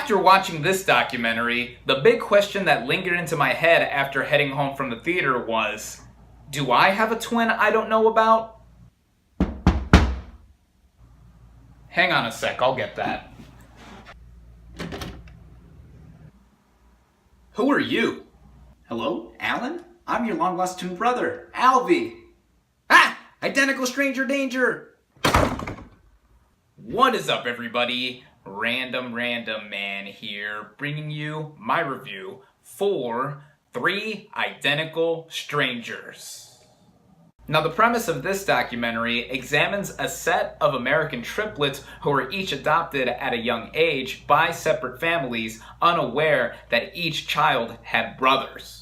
After watching this documentary, the big question that lingered into my head after heading home from the theater was, do I have a twin I don't know about? Hang on a sec, I'll get that. Who are you? Hello, Alan? I'm your long-lost twin brother, Alvy. Ah! Identical stranger danger! What is up, everybody? Random Man here, bringing you my review for 3 Identical Strangers. Now, the premise of this documentary examines a set of American triplets who were each adopted at a young age by separate families, unaware that each child had brothers.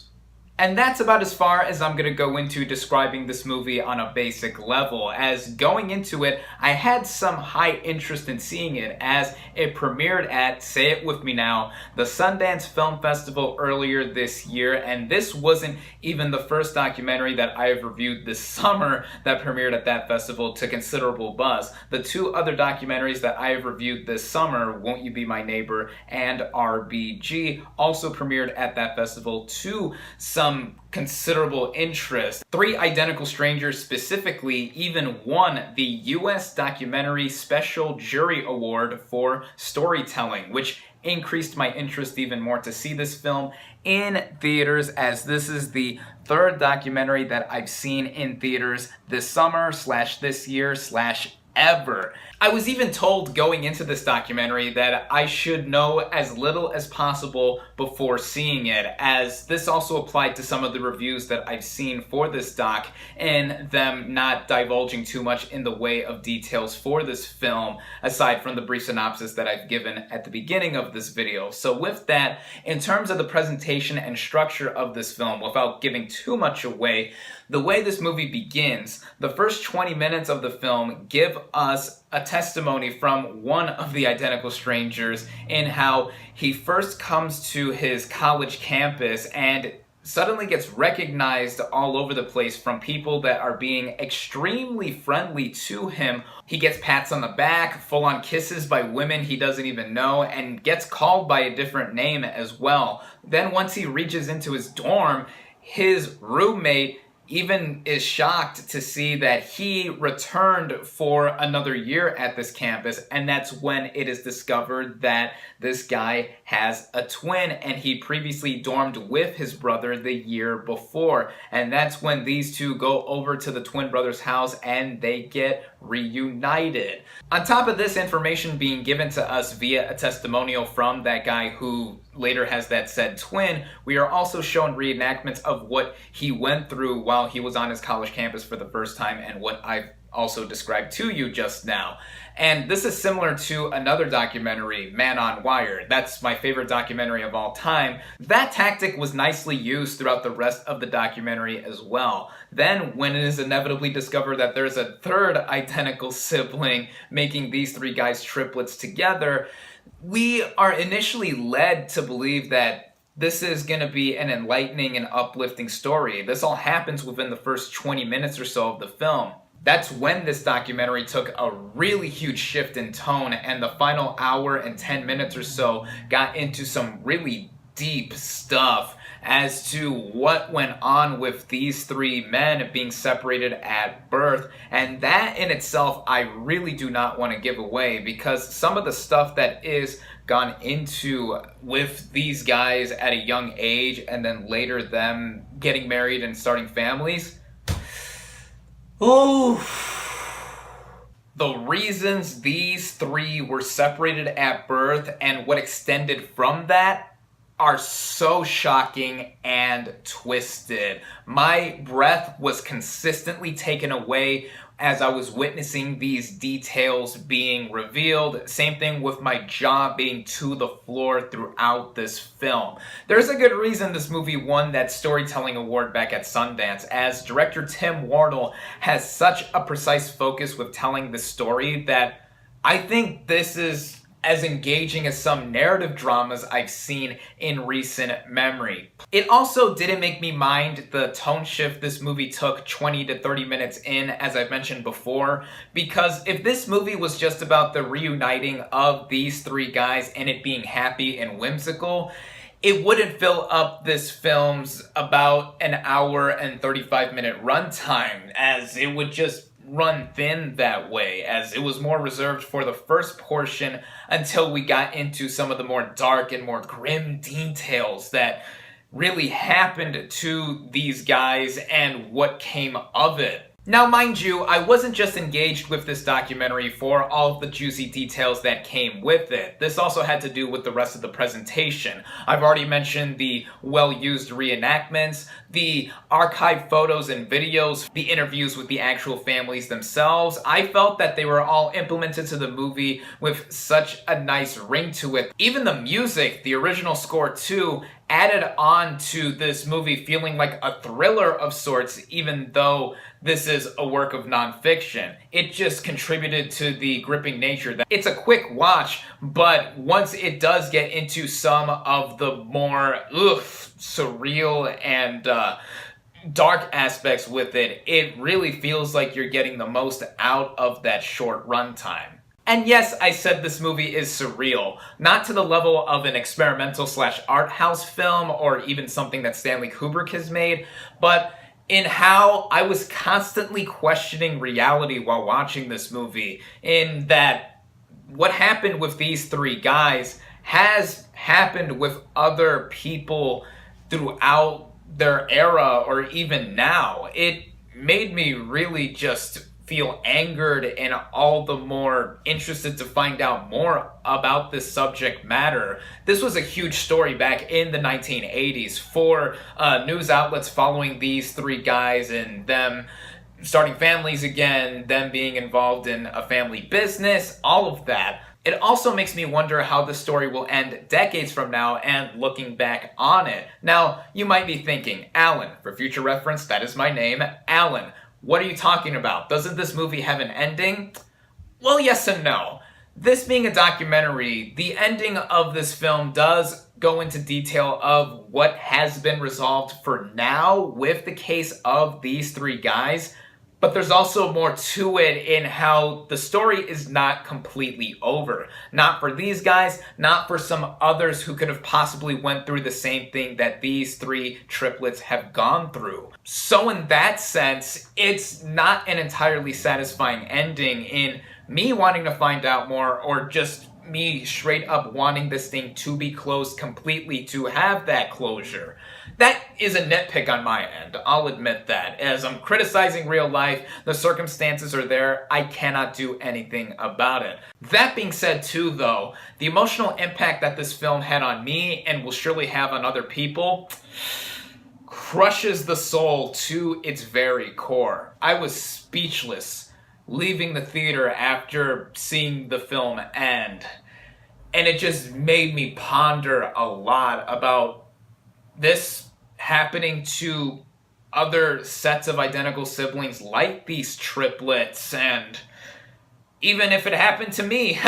And that's about as far as I'm going to go into describing this movie on a basic level, as going into it, I had some high interest in seeing it as it premiered at, say it with me now, the Sundance Film Festival earlier this year, and this wasn't even the first documentary that I have reviewed this summer that premiered at that festival to considerable buzz. The 2 other documentaries that I have reviewed this summer, Won't You Be My Neighbor and RBG, also premiered at that festival to some considerable interest. 3 Identical Strangers specifically even won the U.S. Documentary Special Jury Award for Storytelling, which increased my interest even more to see this film in theaters, as this is the 3rd documentary that I've seen in theaters this summer / this year / ever. I was even told going into this documentary that I should know as little as possible before seeing it, as this also applied to some of the reviews that I've seen for this doc, and them not divulging too much in the way of details for this film, aside from the brief synopsis that I've given at the beginning of this video. So with that, in terms of the presentation and structure of this film, without giving too much away, the way this movie begins, the first 20 minutes of the film give us a testimony from one of the identical strangers in how he first comes to his college campus and suddenly gets recognized all over the place from people that are being extremely friendly to him. He gets pats on the back, full-on kisses by women he doesn't even know, and gets called by a different name as well. Then once he reaches into his dorm, his roommate even is shocked to see that he returned for another year at this campus, and that's when it is discovered that this guy has a twin, and he previously dormed with his brother the year before. And that's when these 2 go over to the twin brother's house and they get reunited. On top of this information being given to us via a testimonial from that guy who later has that said twin, we are also shown reenactments of what he went through while he was on his college campus for the first time, and what I've also described to you just now. And this is similar to another documentary, Man on Wire. That's my favorite documentary of all time. That tactic was nicely used throughout the rest of the documentary as well. Then, when it is inevitably discovered that there's a 3rd identical sibling making these 3 guys triplets together, we are initially led to believe that this is going to be an enlightening and uplifting story. This all happens within the first 20 minutes or so of the film. That's when this documentary took a really huge shift in tone, and the final hour and 10 minutes or so got into some really deep stuff as to what went on with these 3 men being separated at birth. And that in itself, I really do not want to give away, because some of the stuff that is gone into with these guys at a young age, and then later them getting married and starting families, oh, the reasons these 3 were separated at birth and what extended from that are so shocking and twisted. My breath was consistently taken away as I was witnessing these details being revealed. Same thing with my jaw being to the floor throughout this film. There's a good reason this movie won that storytelling award back at Sundance, as director Tim Wardle has such a precise focus with telling the story that I think this is as engaging as some narrative dramas I've seen in recent memory. It also didn't make me mind the tone shift this movie took 20 to 30 minutes in, as I've mentioned before, because if this movie was just about the reuniting of these three guys and it being happy and whimsical, it wouldn't fill up this film's about an hour and 35-minute runtime, as it would just run thin that way, as it was more reserved for the first portion until we got into some of the more dark and more grim details that really happened to these guys and what came of it. Now, mind you, I wasn't just engaged with this documentary for all of the juicy details that came with it. This also had to do with the rest of the presentation. I've already mentioned the well-used reenactments, the archived photos and videos, the interviews with the actual families themselves. I felt that they were all implemented to the movie with such a nice ring to it. Even the music, the original score too, added on to this movie feeling like a thriller of sorts, even though this is a work of nonfiction. It just contributed to the gripping nature. That it's a quick watch, but once it does get into some of the more surreal and dark aspects with it, it really feels like you're getting the most out of that short runtime. And yes, I said this movie is surreal. Not to the level of an experimental / art house film or even something that Stanley Kubrick has made, but in how I was constantly questioning reality while watching this movie, in that what happened with these three guys has happened with other people throughout their era or even now. It made me really just feel angered and all the more interested to find out more about this subject matter. This was a huge story back in the 1980s for news outlets following these three guys and them starting families again, them being involved in a family business, all of that. It also makes me wonder how the story will end decades from now and looking back on it. Now, you might be thinking, Alan, for future reference, that is my name, Alan. What are you talking about? Doesn't this movie have an ending? Well, yes and no. This being a documentary, the ending of this film does go into detail of what has been resolved for now with the case of these three guys, but there's also more to it in how the story is not completely over. Not for these guys, not for some others who could have possibly went through the same thing that these three triplets have gone through. So in that sense, it's not an entirely satisfying ending in me wanting to find out more, or just me straight up wanting this thing to be closed completely, to have that closure. That is a nitpick on my end, I'll admit that. As I'm criticizing real life, the circumstances are there, I cannot do anything about it. That being said too though, the emotional impact that this film had on me, and will surely have on other people, crushes the soul to its very core. I was speechless leaving the theater after seeing the film end. And it just made me ponder a lot about this happening to other sets of identical siblings like these triplets, and even if it happened to me,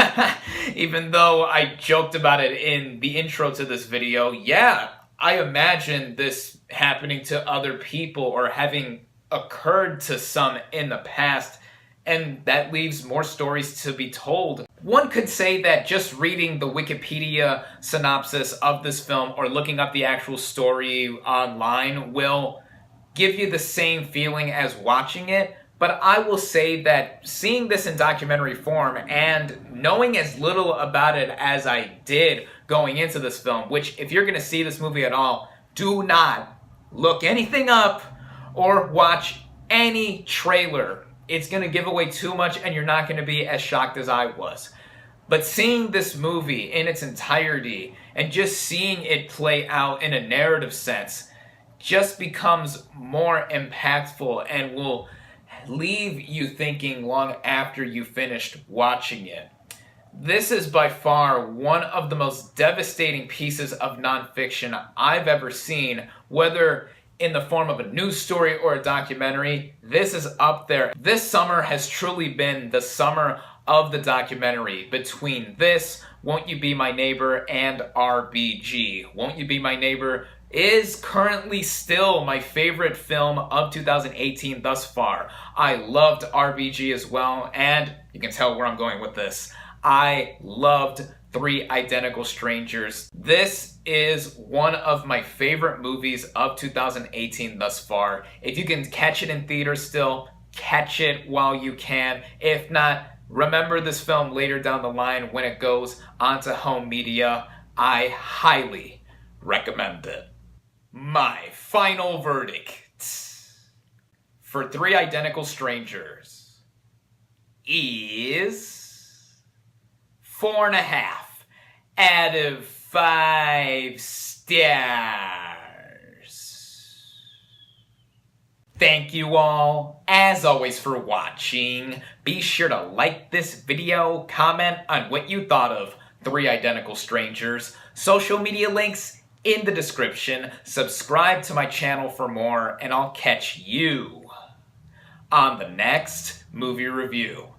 even though I joked about it in the intro to this video, yeah, I imagine this happening to other people or having occurred to some in the past, and that leaves more stories to be told. One could say that just reading the Wikipedia synopsis of this film or looking up the actual story online will give you the same feeling as watching it, but I will say that seeing this in documentary form and knowing as little about it as I did going into this film, which if you're going to see this movie at all, do not look anything up or watch any trailer. It's going to give away too much and you're not going to be as shocked as I was. But seeing this movie in its entirety and just seeing it play out in a narrative sense just becomes more impactful and will leave you thinking long after you finished watching it. This is by far one of the most devastating pieces of nonfiction I've ever seen, whether in the form of a news story or a documentary. This is up there. This summer has truly been the summer of the documentary. Between this, Won't You Be My Neighbor, and RBG. Won't You Be My Neighbor is currently still my favorite film of 2018 thus far. I loved RBG as well, and you can tell where I'm going with this. I loved Three Identical Strangers. This is one of my favorite movies of 2018 thus far. If you can catch it in theaters still, catch it while you can. If not, remember this film later down the line when it goes onto home media. I highly recommend it. My final verdict for Three Identical Strangers is 4.5 out of 5 stars. Thank you all, as always, for watching. Be sure to like this video, comment on what you thought of Three Identical Strangers. Social media links in the description. Subscribe to my channel for more, and I'll catch you on the next movie review.